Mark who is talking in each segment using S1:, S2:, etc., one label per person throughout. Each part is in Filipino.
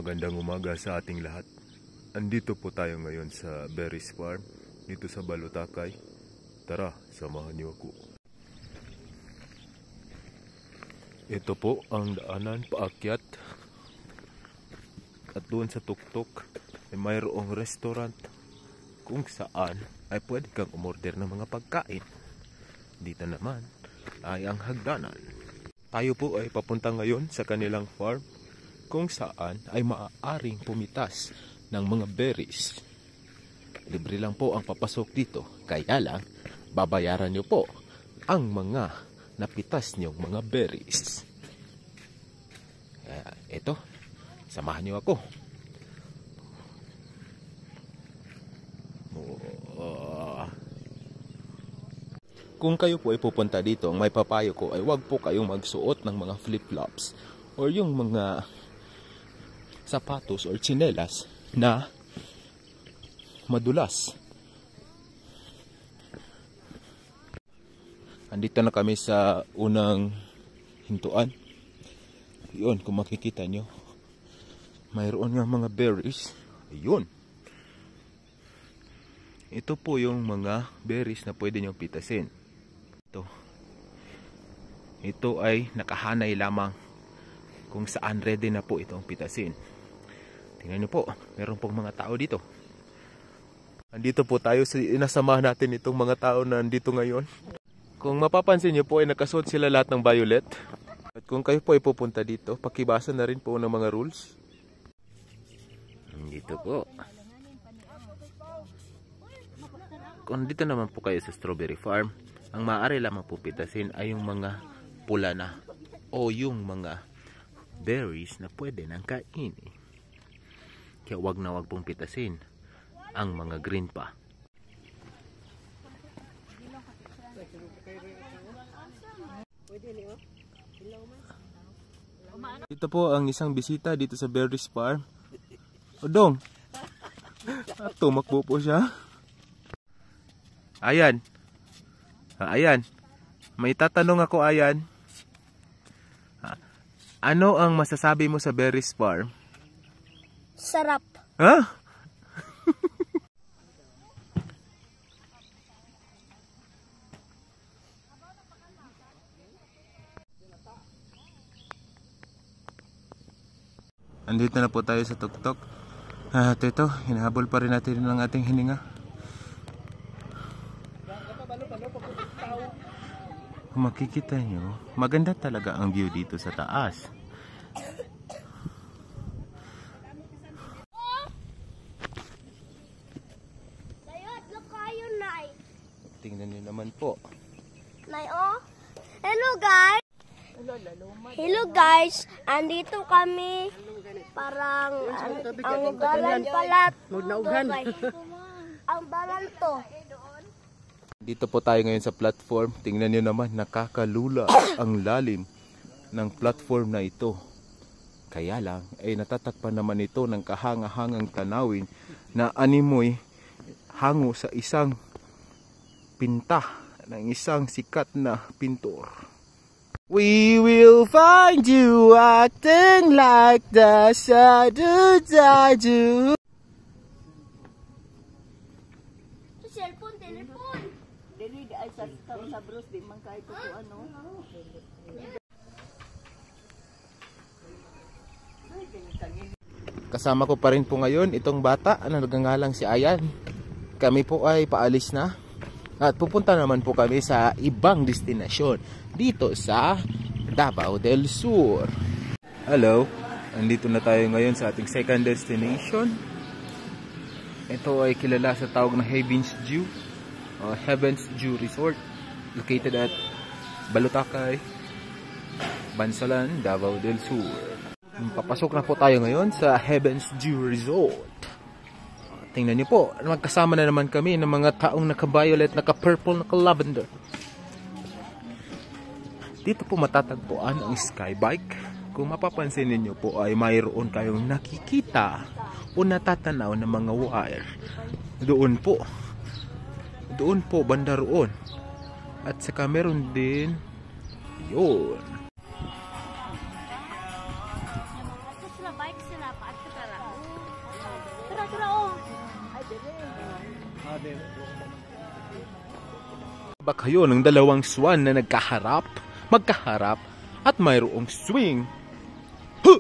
S1: Magandang umaga sa ating lahat. Andito po tayo ngayon sa Berries Farm, dito sa Balutakay. Tara, samahan niyo ako. Ito po ang daanan paakyat. At doon sa tuktok ay mayroong restaurant kung saan ay pwede kang umorder ng mga pagkain. Dito naman ay ang hagdanan. Tayo po ay papunta ngayon sa kanilang farm kung saan ay maaaring pumitas ng mga berries. Libre lang po ang papasok dito, kaya lang babayaran nyo po ang mga napitas nyong mga berries. Ito, samahan nyo ako. Kung kayo po ay pupunta dito, ang may papayo ko ay wag po kayong magsuot ng mga flip-flops or yung mga sapatos or tsinelas na madulas. Andito na kami sa unang hintuan. Yun, kung makikita nyo, mayroon nga mga berries. Ayun. Ito po yung mga berries na pwede nyo pitasin. Ito ay nakahanay lamang kung saan ready na po itong pitasin. Tingnan nyo po, meron pong mga tao dito. Andito po tayo, inasamahan natin itong mga tao na nandito ngayon. Kung mapapansin nyo po ay nakasuot sila lahat ng violet. At kung kayo po ay pupunta dito, pakibasa na rin po ng mga rules. Dito po. Kung dito naman po kayo sa strawberry farm, ang maaari lamang po pitasin ay yung mga pula na o yung mga berries na pwede nang kainin. Kaya wag na wag pong pitasin ang mga green pa. Ito po ang isang bisita dito sa Berries Farm. Odong! At tumakbo po siya. Ayan. Ayan. May tatanong ako, Ayan. Ano ang masasabi mo sa Berries Farm?
S2: Sarap.
S1: Ha? Andito na po tayo sa tuktok. At ito, hinahabol pa rin natin ang ating hininga. Kung makikita nyo, maganda talaga ang view dito sa taas. Tingnan nyo naman po.
S2: Hello guys! Hello guys! Andito kami. Parang ang ugalan pala. Ang balan to.
S1: Dito po tayo ngayon sa platform. Tingnan nyo naman, nakakalula ang lalim ng platform na ito. Kaya lang, ay natatakpan naman ito ng kahanga-hangang tanawin na animoy hango sa isang pinta ng isang sikat na pintor. We will find you acting like the shadow I do.
S2: Cellphone, telepon.
S3: Dili ay sa Bruce di man kahit ko ano.
S1: Kasama ko pa rin po ngayon itong bata na nagngangalang si Ayan. Kami po ay paalis na. At pupunta naman po kami sa ibang destinasyon dito sa Davao del Sur. Hello, andito na tayo ngayon sa ating second destination. Ito ay kilala sa tawag na Heaven's Dew Resort, located at Balutakay, Bansalan, Davao del Sur. Papasok na po tayo ngayon sa Heaven's Dew Resort. Tingnan niyo po, magkasama na naman kami ng mga taong naka-violet, naka-purple, naka-lavender. Dito po matatagpuan ang skybike. Kung mapapansin niyo po ay mayroon kayong nakikita o natatanaw ng mga wire. Doon po, banda roon. At saka meron din yun.
S2: Bike sila. Tara, oh.
S1: Ba kayo ng dalawang swan na magkaharap, at mayroong swing. Huh!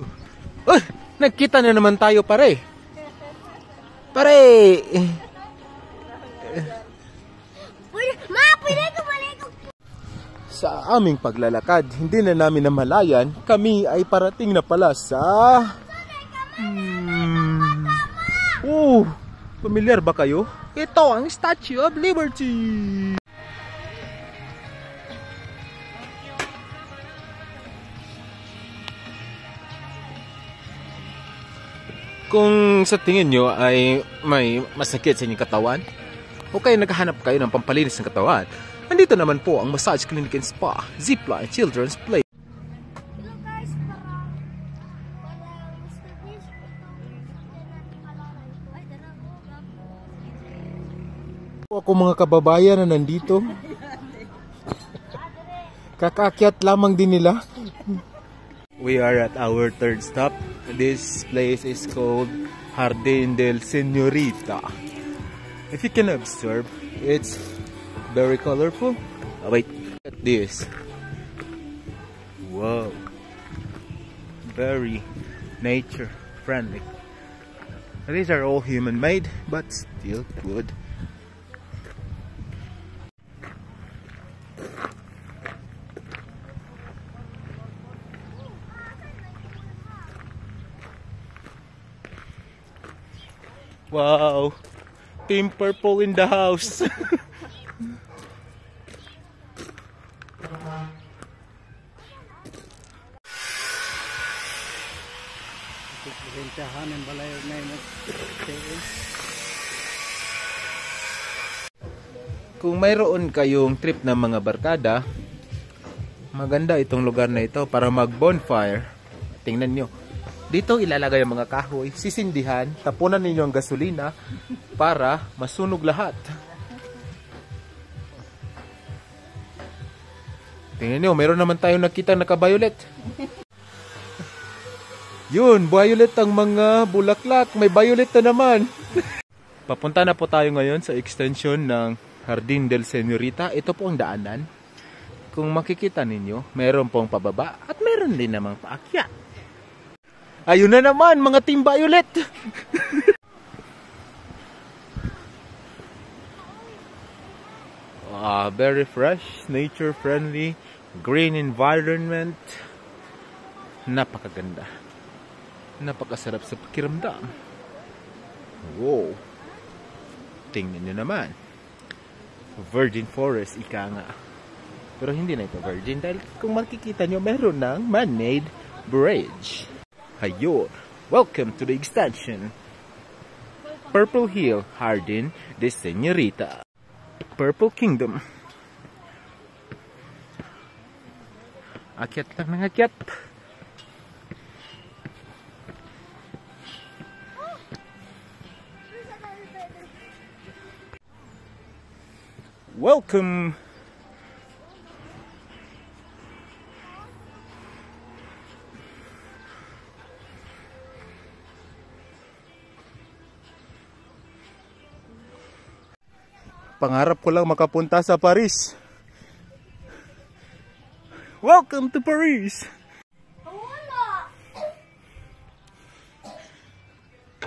S1: Ay, nagkita na naman tayo, pare. Pare!
S2: Pwede ko balik.
S1: Sa aming paglalakad, hindi na namin namalayan, kami ay parating na pala sa... Familiar ba kayo? Ito ang Statue of Liberty! Kung sa tingin nyo ay may masakit sa inyong katawan, o kaya naghahanap kayo ng pampalinis ng katawan, andito naman po ang Massage Clinic and Spa, Zipline Children's Play.
S2: Hello guys, parang Mr. Beast,
S1: Ako mga kababayan na nandito. Kakakyat lamang din nila. We are at our third stop. This place is called Jardín del Señorita. If you can observe, it's very colorful. Oh, wait, look at this. Wow. Very nature friendly. These are all human made, but still good. Wow, Team Purple in the house. Kung mayroon kayong trip ng mga barkada, maganda itong lugar na ito para mag-bonfire. Tingnan nyo. Dito ilalagay ang mga kahoy, sisindihan, tapunan ninyo ang gasolina para masunog lahat. Tingnan nyo, meron naman tayong nakita naka-violet. Yun, violet ang mga bulaklak, may violet na naman. Papunta na po tayo ngayon sa extension ng Jardín del Señorita. Ito po ang daanan. Kung makikita ninyo, meron pong pababa at meron din namang paakyat. Ayun na naman, mga Team Violet! Very fresh, nature-friendly, green environment. Napakaganda. Napakasarap sa pakiramdam. Wow! Tingnan nyo naman. Virgin Forest, ika nga. Pero hindi na ito virgin dahil kung makikita nyo, meron ng man-made bridge. Ayun, welcome to the extension. Purple Hill, Jardín de Señorita. Purple Kingdom. Akyat lang ng akyat. Welcome. Pangarap ko lang makapunta sa Paris. Welcome to Paris.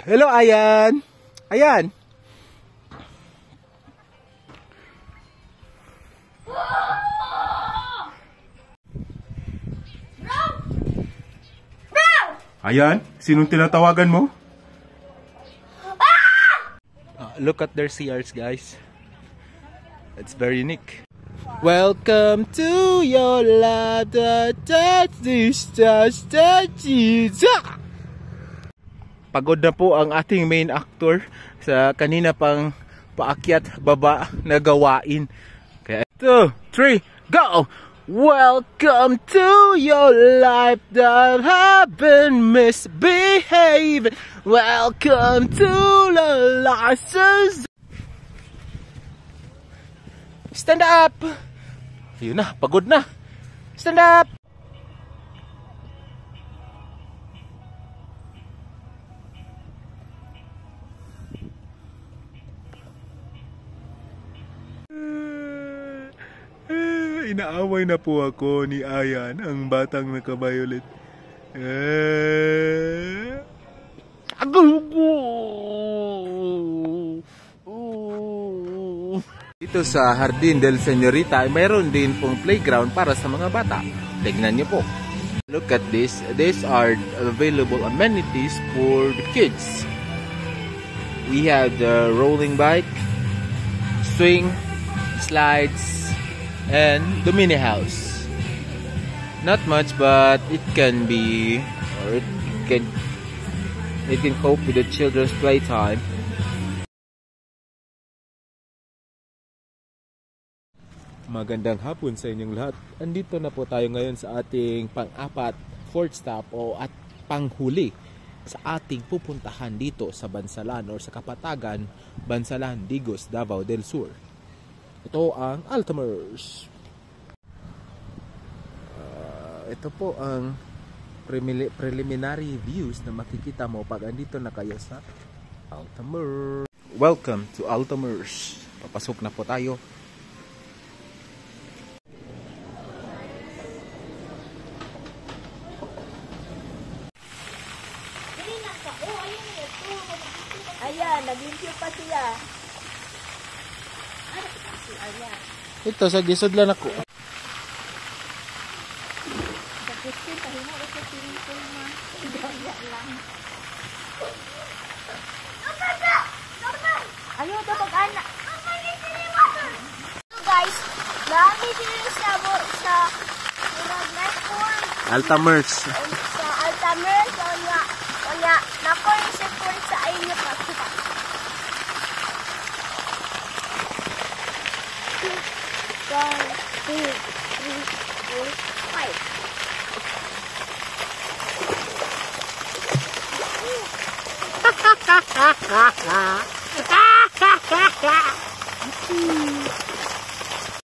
S1: Hello, Ayan. Ayan. Ayan, sinong tinatawagan mo? Look at their CRs, guys. It's very unique. Welcome to your life. Pagod na po ang ating main actor sa kanina pang paakyat baba na gawain. Kaya 2, 3, go! Welcome to your life that have been misbehaving. Welcome to the license. Stand up! Yun na, pagod na. Stand up! Inaaway na po ako ni Ayan, ang batang naka-violet. Dito sa Jardin del Señorita, mayroon din pong playground para sa mga bata. Tignan niyo po. Look at this. These are available amenities for the kids. We have the rolling bike, swing, slides, and the mini house. Not much, but it can be, or it can cope with the children's playtime. Magandang hapon sa inyong lahat. Andito na po tayo ngayon sa ating pang-apat, fourth stop o at panghuli sa ating pupuntahan dito sa Bansalan or sa Kapatagan, Bansalan, Digos, Davao del Sur. Ito ang Altamers. Ito po ang preliminary views na makikita mo pag andito na kayo sa Altamers. Welcome to Altamers. Papasok na po tayo.
S3: Ayan, naglimpyo pa siya.
S1: Ito sa gisod lang ako.
S3: Sa Christine, tahimo ito pinipol ma. Gaya lang. Ayaw ito pag-anak.
S2: So guys, dami din sa Network.
S1: Altamers.
S2: Sa Altamers, onya, nako yung support sa inyo pa. 1, 2, 3, 4, 5.